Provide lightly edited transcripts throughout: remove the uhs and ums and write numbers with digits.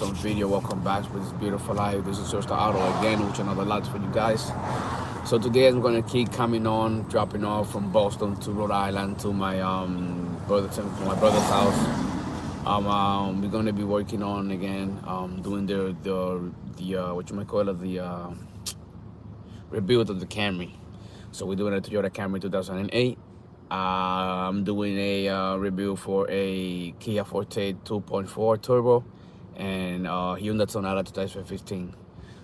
Boston video. Welcome back with this beautiful life. This is Showstar Auto again with another lot for you guys. So today I'm gonna keep coming on, dropping off from Boston to Rhode Island to my brother's house. We're gonna be working on again, doing the what you might call it, the rebuild of the Camry. So we're doing a Toyota Camry 2008. I'm doing a review for a Kia Forte 2.4 turbo and Hyundai Sonata 2015.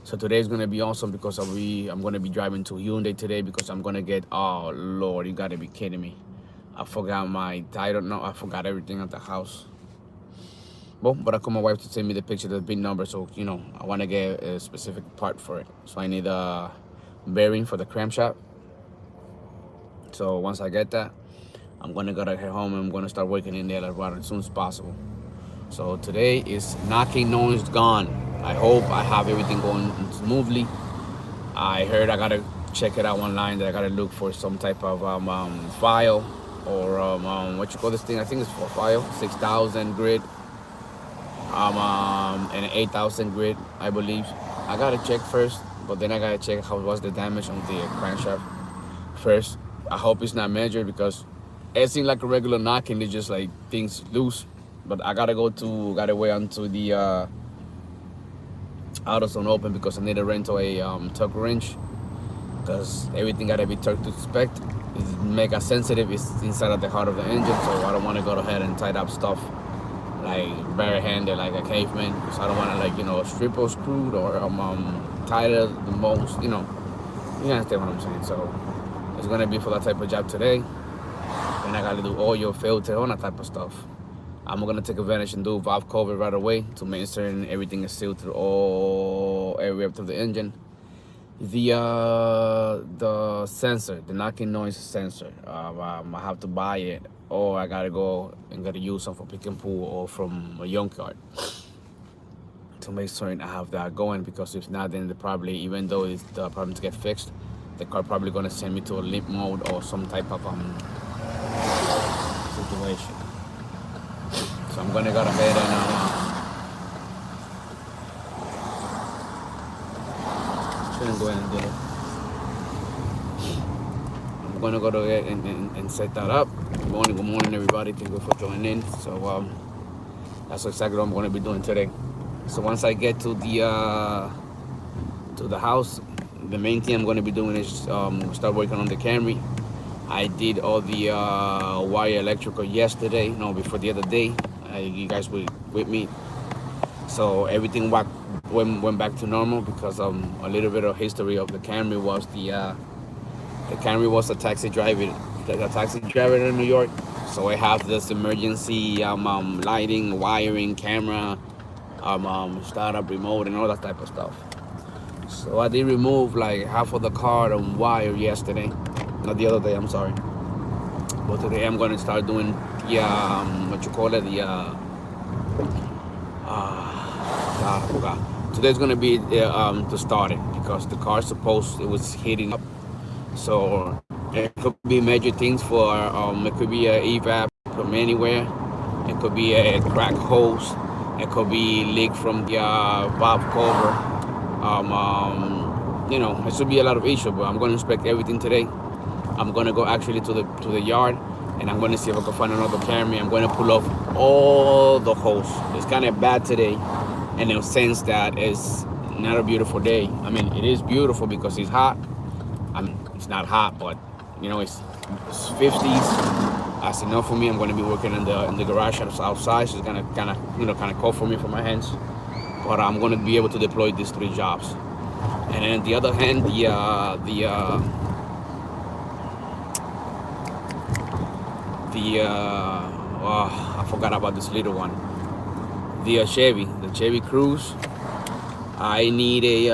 So today is gonna be awesome because I'm gonna be driving to Hyundai today because I'm gonna get, oh Lord, you gotta be kidding me. I forgot my title. No, I forgot everything at the house. Well, but I called my wife to send me the picture of the big number, so I want to get a specific part for it. So I need a bearing for the crankshaft. So once I get that, I'm gonna go to head home and I'm gonna start working in there as soon as possible. So today is knocking noise gone. I hope I have everything going smoothly. I heard I gotta check it out online, that I gotta look for some type of file or what you call this thing? I think it's for file 6,000 grid and an 8,000 grid, I believe. I gotta check first, but then I gotta check how was the damage on the crankshaft first. I hope it's not major because it seems like a regular knocking. It's just like things loose. But I gotta wait until the AutoZone open because I need to rent a torque wrench because everything gotta be torqued to spec. It's mega sensitive. It's inside of the heart of the engine, so I don't want to go ahead and tie up stuff like bare-handed like a caveman because I don't want to strip or screwed or tie it the most. You understand what I'm saying. So it's gonna be for that type of job today. And I gotta do oil, filter, all that type of stuff. I'm gonna take advantage and do valve cover right away to make certain everything is sealed through all area up to the engine. The sensor, the knocking noise sensor, I have to buy it, or I gotta go and gotta use some for pick and pull or from a junkyard to make certain I have that going. Because if not, then even though it's the problem to get fixed, the car probably gonna send me to a limp mode or some type of situation. So I'm gonna go ahead and go ahead and do it. I'm gonna go ahead and set that up. Good morning, everybody. Thank you for joining in. So that's exactly what I'm gonna be doing today. So once I get to the house, the main thing I'm gonna be doing is start working on the Camry. I did all the wire electrical yesterday, before the other day. You guys were with me. So everything went back to normal because a little bit of history of the Camry was the Camry was a taxi driver in New York. So I have this emergency lighting, wiring, camera, startup remote, and all that type of stuff. So I did remove like half of the car on wire yesterday. Not the other day, I'm sorry. But today I'm going to start doing what you call it, I forgot. Today's going to be to start it because the car it was heating up. So it could be major things for, it could be a evap from anywhere. It could be a crack hose. It could be leak from the valve cover. It should be a lot of issues, but I'm going to inspect everything today. I'm gonna go actually to the yard, and I'm gonna see if I can find another Camry. I'm gonna pull off all the hose. It's kind of bad today, and in a sense that it's not a beautiful day. I mean, it is beautiful because it's hot. I mean, it's not hot, but it's 50s. That's enough for me. I'm gonna be working in the garage outside, so it's gonna kind of cold for me for my hands. But I'm gonna be able to deploy these 3 jobs. And then on the other hand, I forgot about this little one. The Chevy Cruze. I need a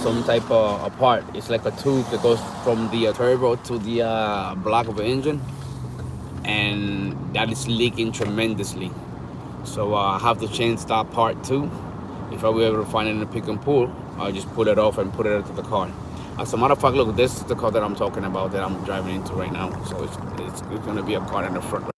some type of a part. It's like a tube that goes from the turbo to the block of the engine, and that is leaking tremendously. So I have to change that part too. If I were able to find it in a pick and pull, I'll just pull it off and put it into the car. As a matter of fact, look, this is the car that I'm talking about that I'm driving into right now. So it's going to be a car in the front.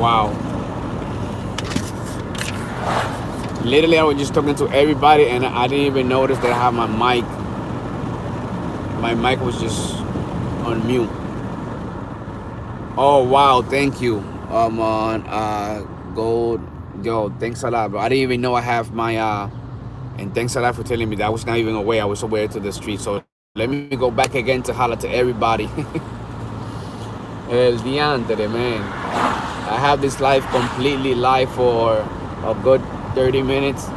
Wow. Literally, I was just talking to everybody, and I didn't even notice that I have my mic. My mic was just on mute. Oh wow, thank you. On gold, yo, thanks a lot, bro. I didn't even know I have my and thanks a lot for telling me that. I was not even aware. I was aware to the street. So let me go back again to holler to everybody. El diantre, man. I have this live completely live for a good 30 minutes.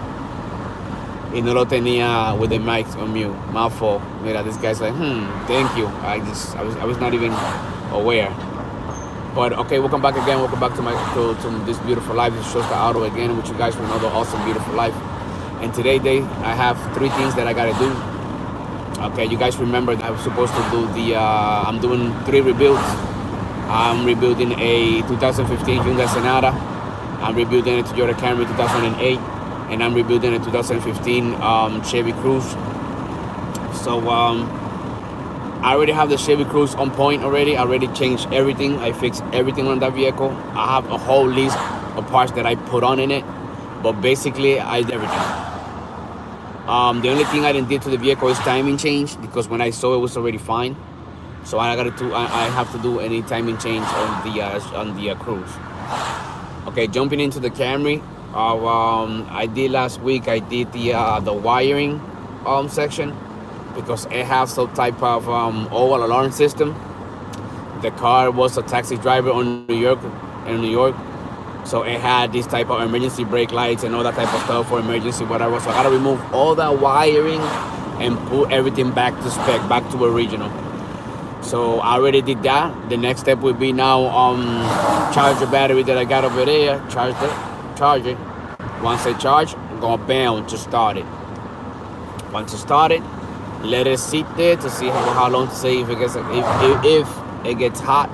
Y no lo tenía with the mics on mute. My fault. Mira, this guy's like, thank you. I was not even aware. But okay, welcome back again. Welcome back to this beautiful life. This is Showstar Auto again with you guys for another awesome, beautiful life. And today, I have 3 things that I gotta do. Okay, you guys remember that I was supposed to do I'm doing 3 rebuilds. I'm rebuilding a 2015 Hyundai Sonata. I'm rebuilding a Toyota Camry 2008. And I'm rebuilding a 2015 Chevy Cruze. So I already have the Chevy Cruze on point already. I already changed everything. I fixed everything on that vehicle. I have a whole list of parts that I put on in it. But basically, I did everything. The only thing I didn't do to the vehicle is timing change, because when I saw it was already fine. So I have to do any timing change on the Cruze. Okay, jumping into the Camry. I did last week. I did the wiring section, because it has some type of oval alarm system. The car was a taxi driver in New York, so it had this type of emergency brake lights and all that type of stuff for emergency whatever. So I gotta remove all that wiring and put everything back to spec, back to original. So I already did that. The next step would be now charge the battery that I got over there, charge it. Once I charge, I'm gonna bam to start it. Once it started, let it sit there to see how long to see if it gets hot,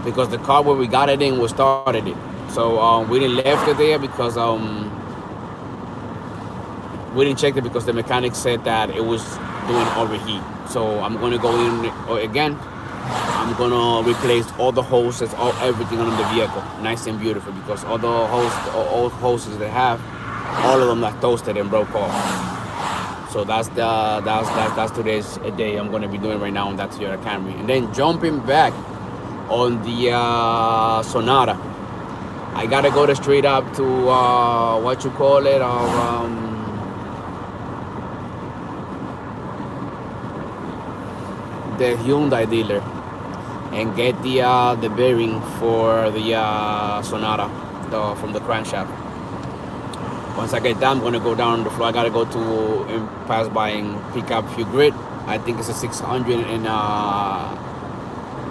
because the car where we got it in, we started it. So we didn't left it there because we didn't check it, because the mechanic said that it was doing overheat. So I'm gonna go in again. I'm gonna replace all the hoses, everything on the vehicle, nice and beautiful, because all the hoses they have, all of them are toasted and broke off. So that's today's day I'm gonna be doing right now on that Toyota Camry. And then jumping back on the Sonata, I gotta go straight up to what you call it, the Hyundai dealer, and get the bearing for the Sonata from the crankshaft. Once I get that, I'm gonna go down the floor. I gotta go to and pass by and pick up a few grit. I think it's a 600 and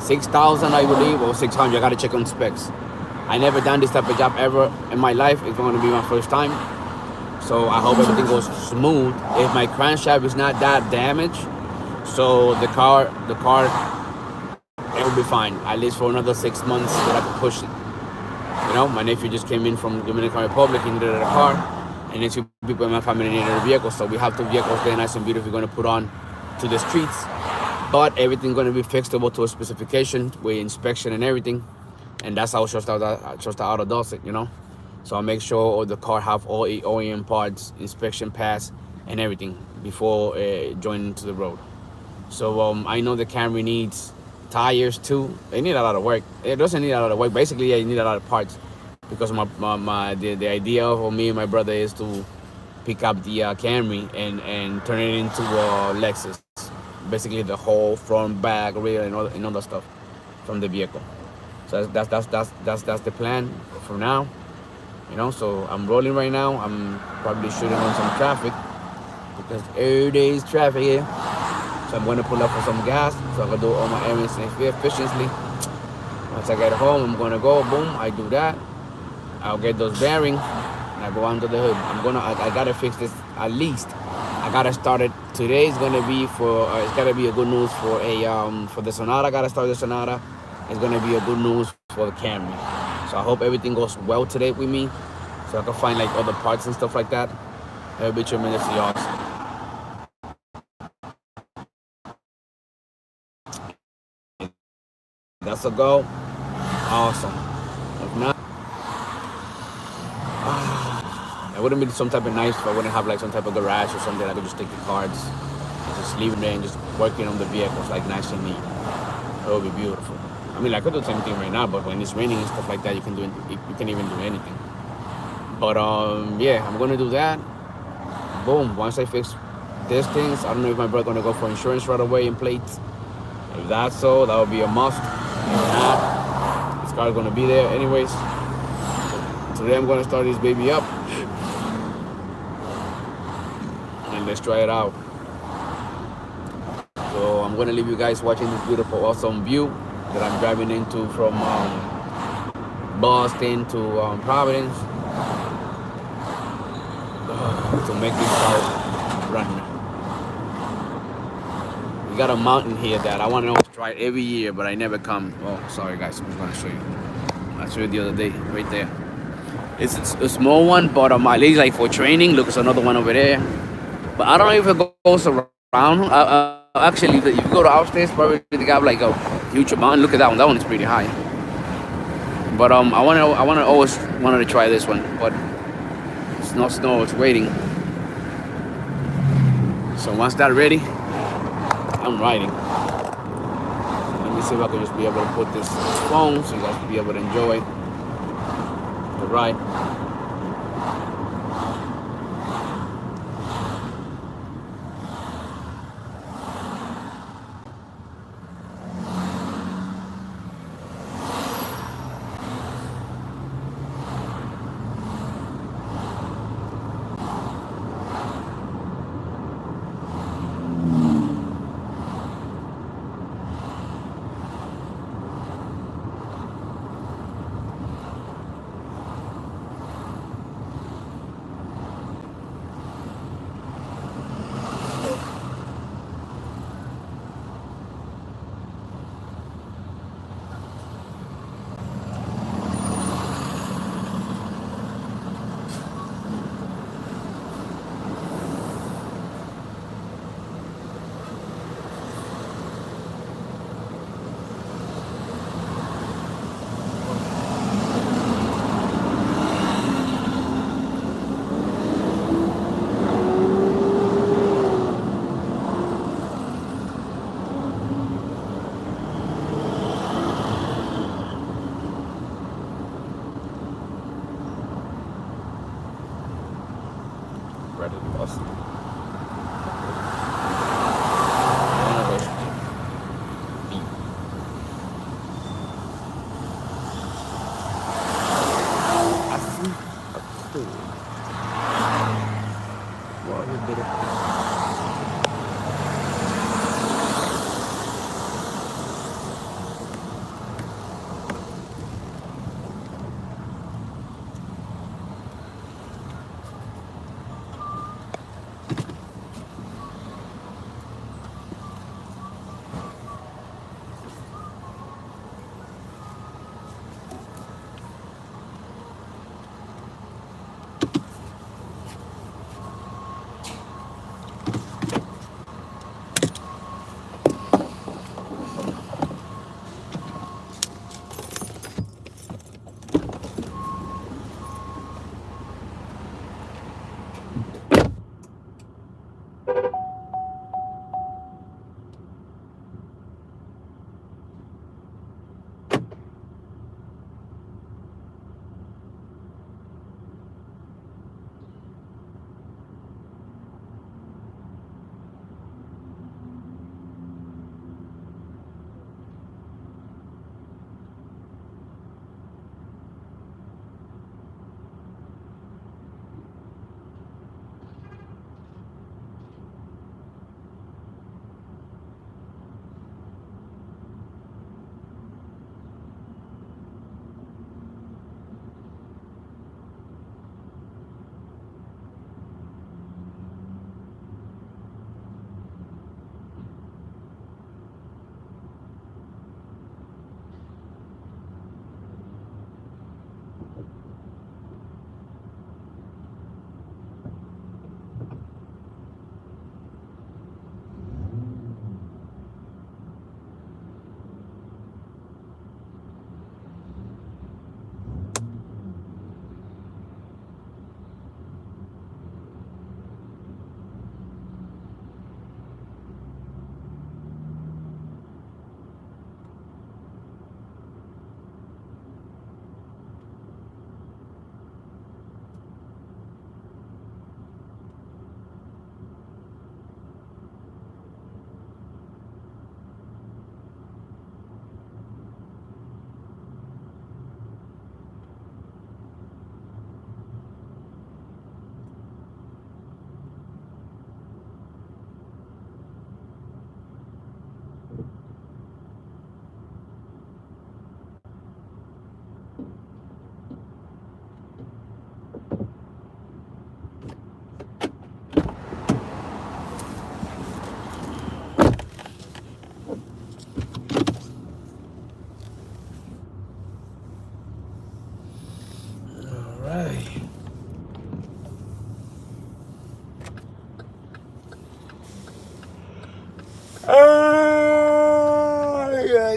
6,000, I believe, or 600. I gotta check on specs. I never done this type of job ever in my life. It's gonna be my first time. So I hope everything goes smooth. If my crankshaft is not that damaged, so the car, it will be fine. At least for another 6 months that I can push it. You know, my nephew just came in from Dominican Republic. He needed a car, and then 2 people in my family needed a vehicle. So we have 2 vehicles there, nice and beautiful, we're gonna put on to the streets. But everything's gonna be fixable to a specification with inspection and everything. And that's how Showstar Auto does it, you know. So I make sure all the car have all OEM parts, inspection pass, and everything before joining to the road. So I know the Camry needs tires too. They need a lot of work. It doesn't need a lot of work. Basically, you need a lot of parts, because the idea for me and my brother is to pick up the Camry and turn it into a Lexus. Basically, the whole front, back, rear, and all that stuff from the vehicle. So that's the plan for now. You know, so I'm rolling right now. I'm probably shooting on some traffic, because every day is traffic here. So I'm going to pull up for some gas so I can do all my errands efficiently. Once I get home, I'm going to go, boom, I do that. I'll get those bearings, and I go under the hood. I got to fix this at least. I got to start it. Today is going to be it's got to be a good news for the Sonata. I got to start the Sonata. It's going to be a good news for the Camry. So I hope everything goes well today with me, so I can find like other parts and stuff like that. It'll be tremendously awesome. That's a go. Awesome. If not, It wouldn't be some type of nice if I wouldn't have like some type of garage or something. I could just take the cards, and just leave them there and just working on the vehicles like nice and neat. It would be beautiful. I mean, I could do the same thing right now, but when it's raining and stuff like that, you can even do anything. But yeah, I'm gonna do that. Boom. Once I fix these things, I don't know if my brother gonna go for insurance right away and plates. If that's so, that would be a must. If not, this car's gonna be there anyways. Today I'm gonna start this baby up and let's try it out. So I'm gonna leave you guys watching this beautiful, awesome view that I'm driving into from Boston to Providence to make this car run. We got a mountain here that I want to always try every year, but I never come. Oh, sorry guys, I'm gonna show you. I showed you the other day, right there. It's a small one, but at least like for training. Look, there's another one over there. But I don't know if it goes around. Actually, if you go to upstairs, probably they got like a huge mountain. Look at that one. That one is pretty high. But I always wanted to try this one, but it's no snow. It's waiting. So once that's ready, I'm riding. Let me see if I can just be able to put this phone so you guys can be able to enjoy the ride.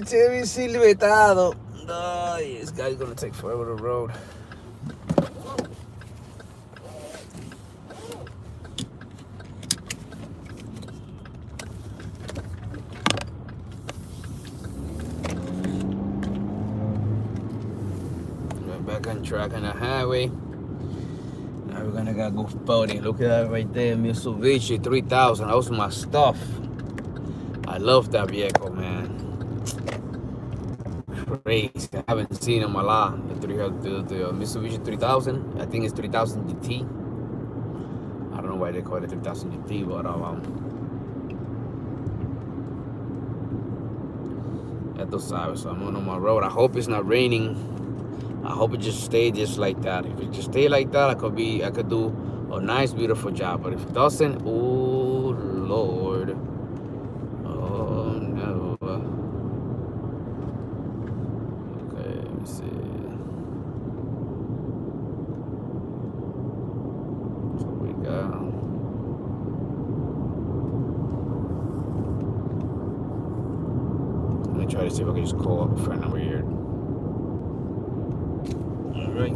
Chevy silvetado. Ay, this guy's gonna take forever to road. We're back on track on the highway. Now we're gonna go boating. Look at that right there, Mitsubishi 3000. That was my stuff. I love that vehicle, man. Crazy. I haven't seen him a lot. The Mitsubishi 3000. I think it's 3000 GT. I don't know why they call it 3000 GT, but ya tú sabes. So I'm on my road. I hope it's not raining. I hope it just stay just like that. If it just stay like that, I could do a nice, beautiful job. But if it doesn't, oh Lord, oh no. Okay, let me see. So we got. Let me try to see if I can just call up a friend over here. All right.